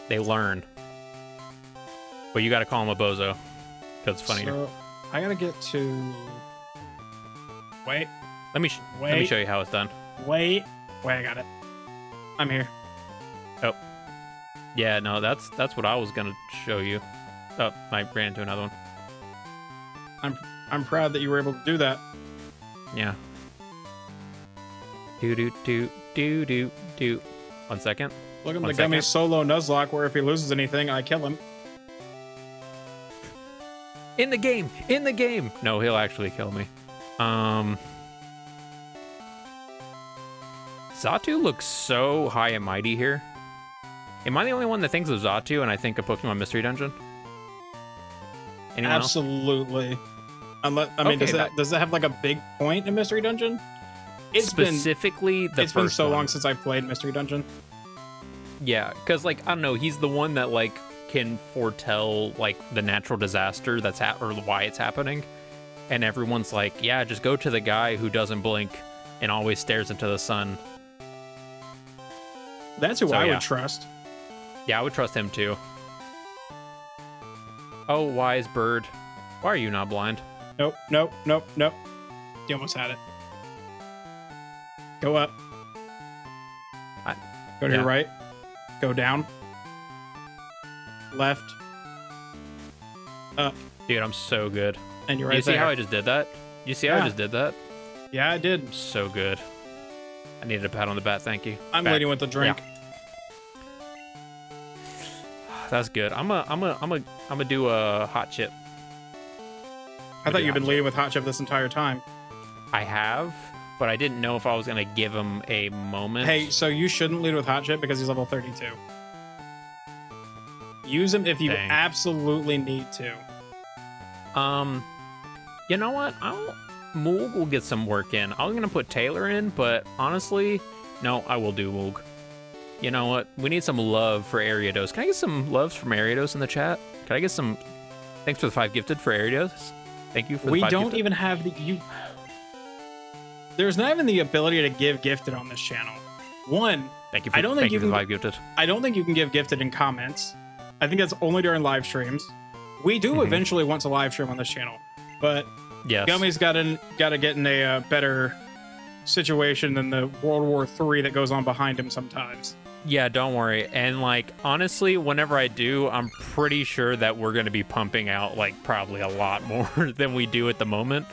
They learn. But you gotta call him a Bozo, because it's funnier. So, I gotta get to... Wait. Let me show you how it's done. Wait, I got it. I'm here. Oh. Yeah, no, that's what I was gonna show you. Oh, I ran into another one. I'm proud that you were able to do that. Yeah. Do. 1 second. Look at the Gummy solo Nuzlocke, where if he loses anything, I kill him. In the game! In the game! No, he'll actually kill me. Xatu looks so high and mighty here. Am I the only one that thinks of Xatu and I think of Pokemon Mystery Dungeon? Anyone Absolutely. Else? Unless, I mean, does that have like a big point in Mystery Dungeon? It's been so long since I've played Mystery Dungeon. Yeah, because like I don't know, he's the one that like can foretell like the natural disaster that's or why it's happening, and everyone's like, yeah, just go to the guy who doesn't blink and always stares into the sun. That's who I would trust. Yeah, I would trust him too. Oh, wise bird. Why are you not blind? Nope. You almost had it. Go up. Go to your right. Go down. Left. Up. Dude, I'm so good. And you're right there. You see there. how I just did that? You see how I just did that? Yeah, I did. I'm so good. I needed a pat on the back. Thank you. I'm leading with the drink. Yeah. That's good. I'm gonna do a hot chip. I thought you've been leading with hot chip this entire time. I have, but I didn't know if I was gonna give him a moment. Hey, so you shouldn't lead with hot chip because he's level 32. Use him if you absolutely need to. You know what? Moog will get some work in. I was gonna put Taylor in, but honestly, no, I will do Moog. You know what? We need some love for Ariados. Can I get some loves from Ariados in the chat? Can I get some... Thanks for the 5 gifted for Ariados. Thank you for the 5 We don't gifted. even have the... There's not even the ability to give gifted on this channel. One, thank you for the 5 gifted. I don't think you can give gifted in comments. I think that's only during live streams. We do eventually want to live stream on this channel, but yes. Gummy's got to get in a better situation than the World War III that goes on behind him sometimes. Yeah, don't worry. And like honestly, whenever I do, I'm pretty sure that we're going to be pumping out like probably a lot more than we do at the moment,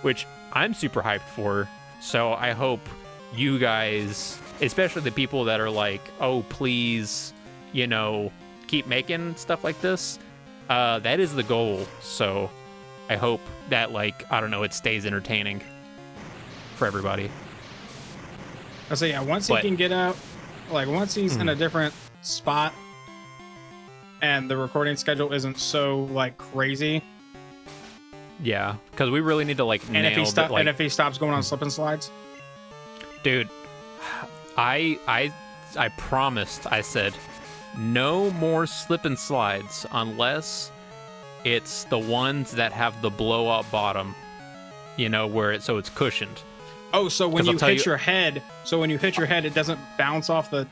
which I'm super hyped for. So I hope you guys, especially the people that are like, oh, please, you know, keep making stuff like this. That is the goal. So I hope that, like, I don't know, it stays entertaining for everybody. So yeah, once he can get out, like once he's in a different spot and the recording schedule isn't so like crazy. Yeah, because we really need to like nail it. And if he stops going on slip and slides. Dude, I promised, I said, no more slip and slides unless it's the ones that have the blowout bottom, you know, where it's cushioned. Oh, so when you hit your head, it doesn't bounce off the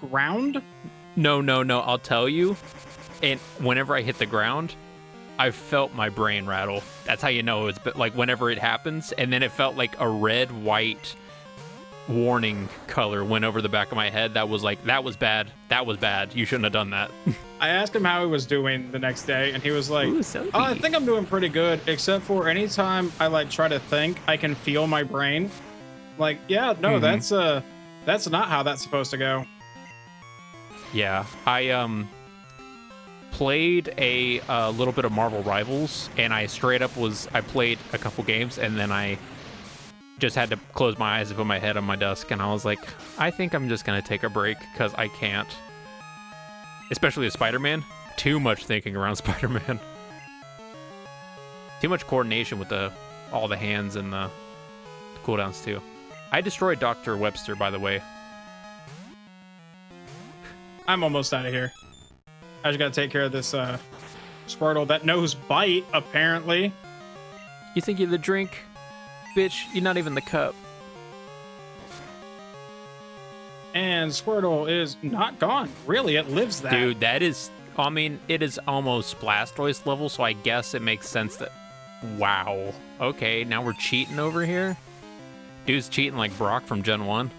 ground? No, I'll tell you. And whenever I hit the ground, I felt my brain rattle. That's how you know it's like whenever it happens. And then it felt like a red, white warning color went over the back of my head. That was like, that was bad. That was bad. You shouldn't have done that. I asked him how he was doing the next day, and he was like, oh, I think I'm doing pretty good, except for anytime I like try to think, I can feel my brain. Like, yeah, no, that's not how that's supposed to go. Yeah, I played a little bit of Marvel Rivals, and I straight up I played a couple games, and then I just had to close my eyes and put my head on my desk, and I was like, I think I'm just gonna take a break because I can't. Especially with Spider-Man, too much thinking around Spider-Man. Too much coordination with all the hands and the cooldowns too. I destroyed Dr. Webster, by the way. I'm almost out of here. I just gotta take care of this Squirtle that knows Bite, apparently. You think you're the drink? Bitch, you're not even the cup. And Squirtle is not gone. Really, it lives that. Dude, that is... I mean, it is almost Blastoise level, so I guess it makes sense that... Wow. Okay, now we're cheating over here? Dude's cheating like Brock from Gen 1.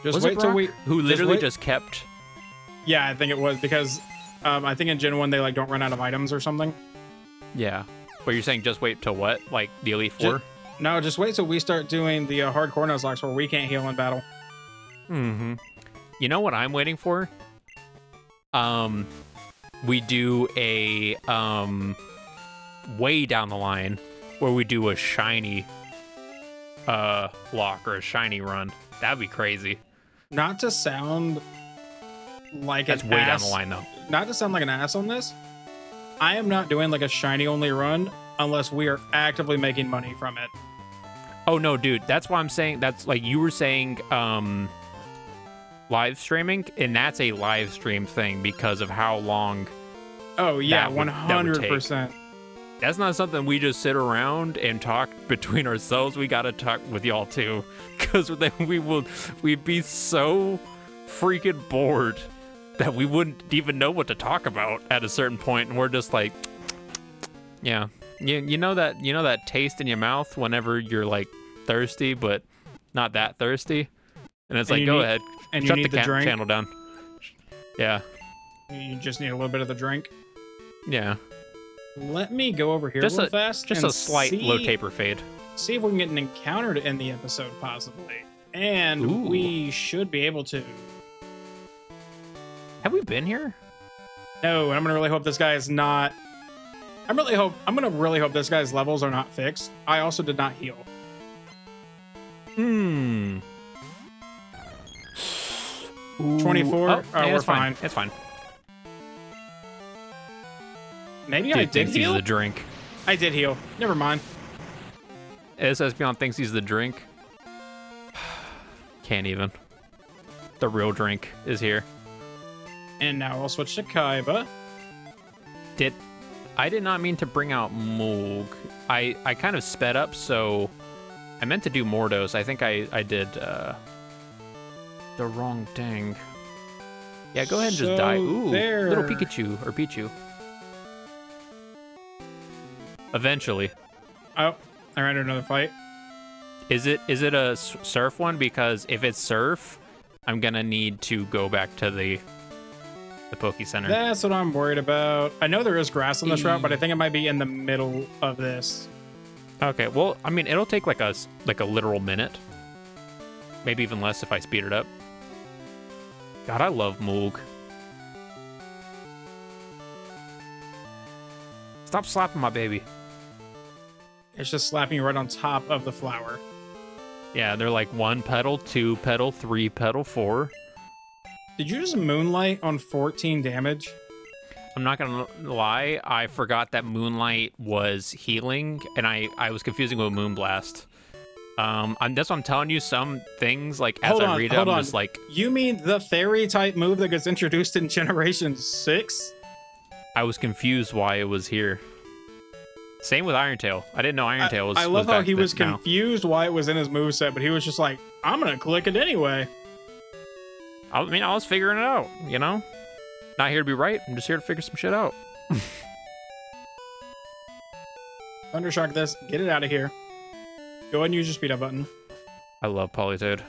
Just wait till we... Who literally just kept... Yeah, I think it was because I think in Gen 1 they like don't run out of items or something. Yeah. But you're saying just wait till what? Like the Elite Four? No, just wait till we start doing the hardcore Nuzlocke where we can't heal in battle. Mm-hmm. You know what I'm waiting for? We do a way down the line where we do a shiny lock or a shiny run. That'd be crazy. Not to sound like that's way down the line though. Not to sound like an ass on this. I am not doing like a shiny only run unless we are actively making money from it. Oh no, dude, that's why I'm saying that's like you were saying live streaming, and that's a live stream thing because of how long. Oh yeah, 100%. That's not something we just sit around and talk between ourselves. We gotta talk with y'all too, because then we'd be so freaking bored that we wouldn't even know what to talk about at a certain point, and we're just like, yeah, you know that taste in your mouth whenever you're like thirsty but not that thirsty, and it's like, go ahead and shut the channel down. Yeah, you just need a little bit of the drink. Yeah. Let me go over here real fast. Just a slight low taper fade. See if we can get an encounter to end the episode, possibly. And we should be able to. Have we been here? No, and I'm gonna really hope this guy is not. I'm gonna really hope this guy's levels are not fixed. I also did not heal. 24. Oh, we're fine. It's fine. Maybe Dude I did thinks heal. He's the drink. I did heal. Never mind. SSBeyond thinks he's the drink. Can't even. The real drink is here. And now I'll switch to Kaiba. I did not mean to bring out Moog. I kind of sped up, so I meant to do Mordos. I think I did the wrong thing. Yeah, go ahead and just die. Ooh, little Pikachu or Pichu. Eventually. Oh, I ran into another fight. Is it a surf one? Because if it's surf, I'm gonna need to go back to the Poke Center. That's what I'm worried about. I know there is grass on this route, but I think it might be in the middle of this. Okay, well, I mean, it'll take like a literal minute, maybe even less if I speed it up. God, I love Moog. Stop slapping my baby. It's just slapping you right on top of the flower. Yeah, they're like 1 petal, 2 petal, 3 petal, 4. Did you just moonlight on 14 damage? I'm not gonna lie, I forgot that Moonlight was healing, and I was confusing with Moonblast. That's what I'm telling you, some things, like, as I read it, I'm just like... You mean the fairy-type move that gets introduced in Generation 6? I was confused why it was here. Same with Iron Tail. I didn't know Iron Tail was I love how he was now. confused why it was in his moveset, but he was just like, I'm gonna click it anyway. I mean, I was figuring it out, you know? Not here to be right, I'm just here to figure some shit out. Thundershock this, get it out of here. Go ahead and use your speed up button. I love Politoed.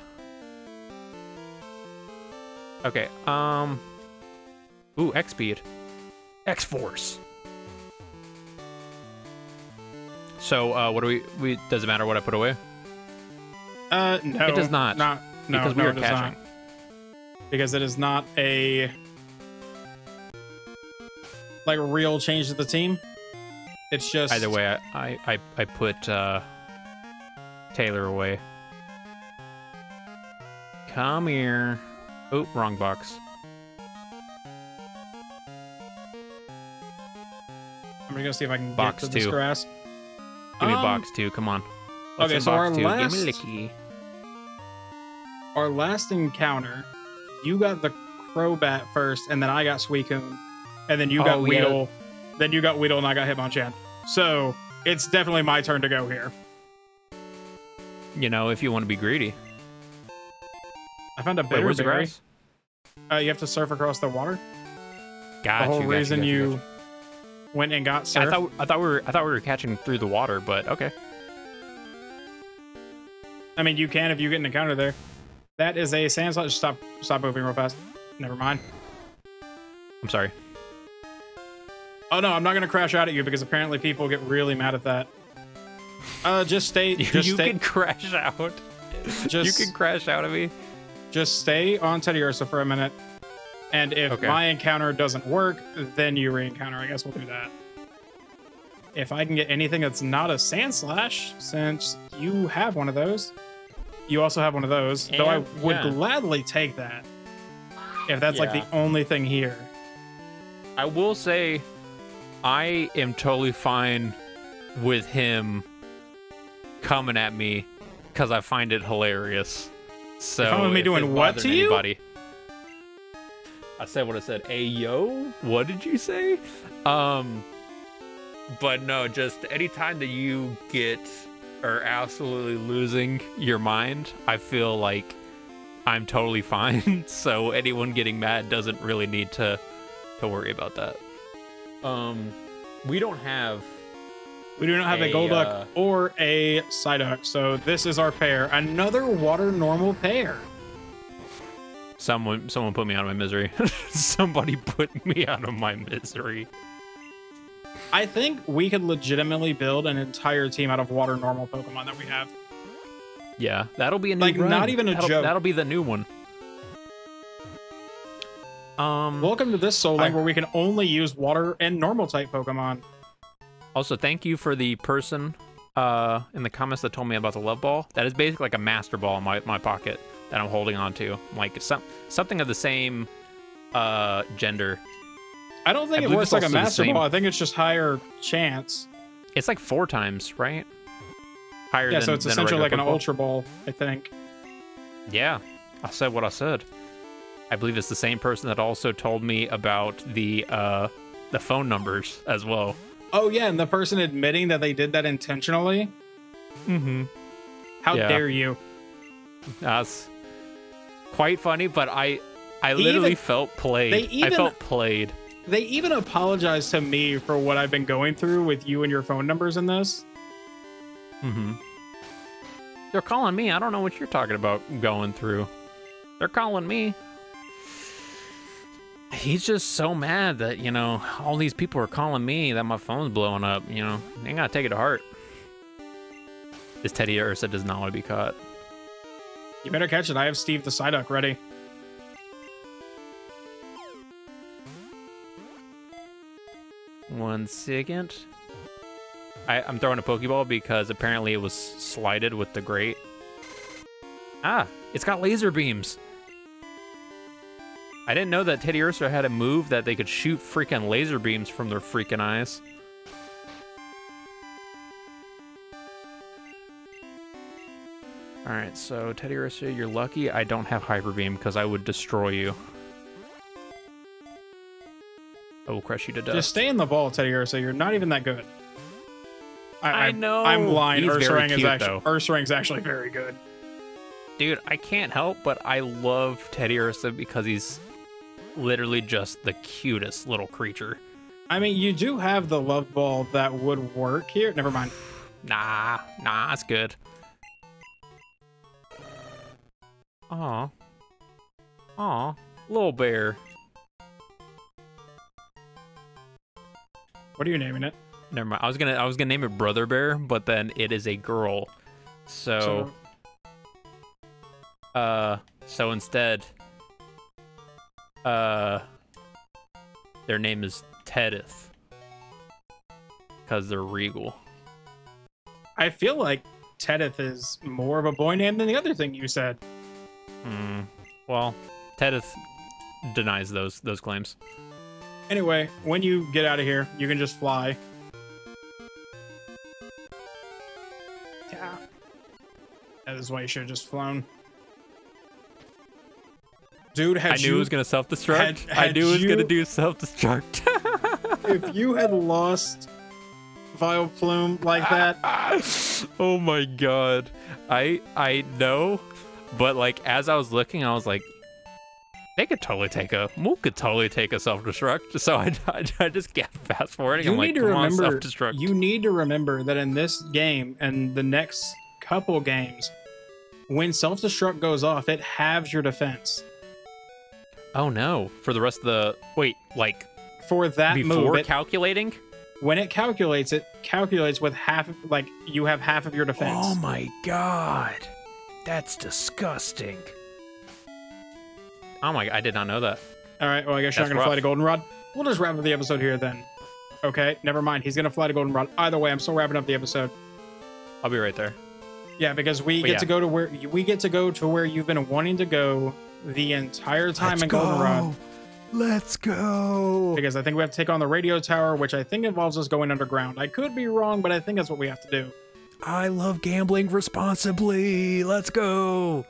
Okay, ooh, X-Speed. X-Force. So, what do we does it matter what I put away? No. It does not. No, because we are catching. Because it is not a like real change to the team. It's just either way. I put Taylor away. Come here. Oh, wrong box. I'm gonna see if I can box get to this grass. Give me box 2. Come on. Let's okay, so our Give me last Licky. Our last encounter, you got the Crobat first, and then I got Suicune, and then you got Weedle. Yeah. Then you got Weedle, and I got Hitmonchan. So it's definitely my turn to go here. You know, if you want to be greedy. I found a bitter berry. You have to surf across the water. Got the whole you, reason you went and got surf. Yeah, I thought we were catching through the water, but okay. I mean, you can if you get an encounter there. That is a sand slot. Stop moving real fast. Never mind. I'm sorry. Oh no, I'm not gonna crash out at you because apparently people get really mad at that. Just stay. You can crash out. You can crash out at me. Just stay on Teddiursa for a minute, and if my encounter doesn't work, then you re-encounter. I guess we'll do that. If I can get anything that's not a Sand Slash, since you have one of those, you also have one of those. And, though I would gladly take that if that's like the only thing here. I will say, I am totally fine with him coming at me because I find it hilarious. So coming at me doing what to you? I said what I said. Hey yo, what did you say? But no, just anytime that you are absolutely losing your mind, I feel like I'm totally fine. So anyone getting mad doesn't really need to worry about that. We do not have a Golduck or a Psyduck, so this is our pair. Another water normal pair. Someone put me out of my misery. Somebody put me out of my misery. I think we could legitimately build an entire team out of water normal Pokemon that we have. Yeah, that'll be a new run. Not even a joke. That'll be the new one. Welcome to this Soul Link where we can only use water and normal type Pokemon. Also, thank you for the person in the comments that told me about the Love Ball. That is basically like a Master Ball in my pocket that I'm holding on to. Like something of the same gender. I don't think it works like a Master Ball. I think it's just higher chance. It's like 4 times, right? Higher than, so it's essentially like an Ultra Ball, I think. Yeah, I said what I said. I believe it's the same person that also told me about the phone numbers as well. Oh yeah, and the person admitting that they did that intentionally. Mm-hmm. How dare you? That's quite funny, but I literally felt played. I felt played. They even apologized to me for what I've been going through with you and your phone numbers in this. Mm-hmm. They're calling me. I don't know what you're talking about going through. They're calling me. He's just so mad that, you know, all these people are calling me that my phone's blowing up, you know. They ain't gotta take it to heart. This Teddy Ursa does not want to be caught. You better catch it. I have Steve the Psyduck ready. One second. I'm throwing a Pokeball because apparently it was slided with the grate. Ah, it's got laser beams. I didn't know that Teddy Ursa had a move that they could shoot freaking laser beams from their freaking eyes. Alright, so Teddy Ursa, you're lucky I don't have Hyper Beam because I would destroy you. I will crush you to dust. Just stay in the ball, Teddy Ursa. You're not even that good. I know. I'm blind. He's very cute, though. Ursaring's actually very good. Dude, I can't help but I love Teddy Ursa because he's literally just the cutest little creature. I mean, you do have the love ball that would work here. Never mind. Nah, that's good. Aw, little bear. What are you naming it? Never mind. I was gonna name it Brother Bear, but then it is a girl. So instead, their name is Tedith because they're regal. I feel like Tedith is more of a boy name than the other thing you said. Well, Tedith denies those claims. Anyway, when you get out of here, you can just fly. Yeah. That is why you should have just flown. Dude, I knew it was gonna self-destruct. I knew it was gonna do self-destruct. If you had lost Vileplume like that. Oh my god. I know, but like as I was looking, I was like, they could totally take a Mook could totally take a self-destruct. So I just kept fast forwarding. I'm like, come on, self-destruct. You need to remember that in this game and the next couple games, when self-destruct goes off, it halves your defense. Oh no! For the rest of the like for that before move, calculating. When it calculates with half. Like you have half of your defense. Oh my god, that's disgusting. Oh my! I did not know that. All right. Well, I guess you're not gonna fly to Goldenrod. We'll just wrap up the episode here then. Okay. Never mind. He's gonna fly to Goldenrod. Either way, I'm still wrapping up the episode. I'll be right there. Yeah, because we get to go to where you've been wanting to go the entire time in Goldenrod. Let's go. Because I think we have to take on the radio tower, which I think involves us going underground. I could be wrong, but I think that's what we have to do. I love gambling responsibly. Let's go.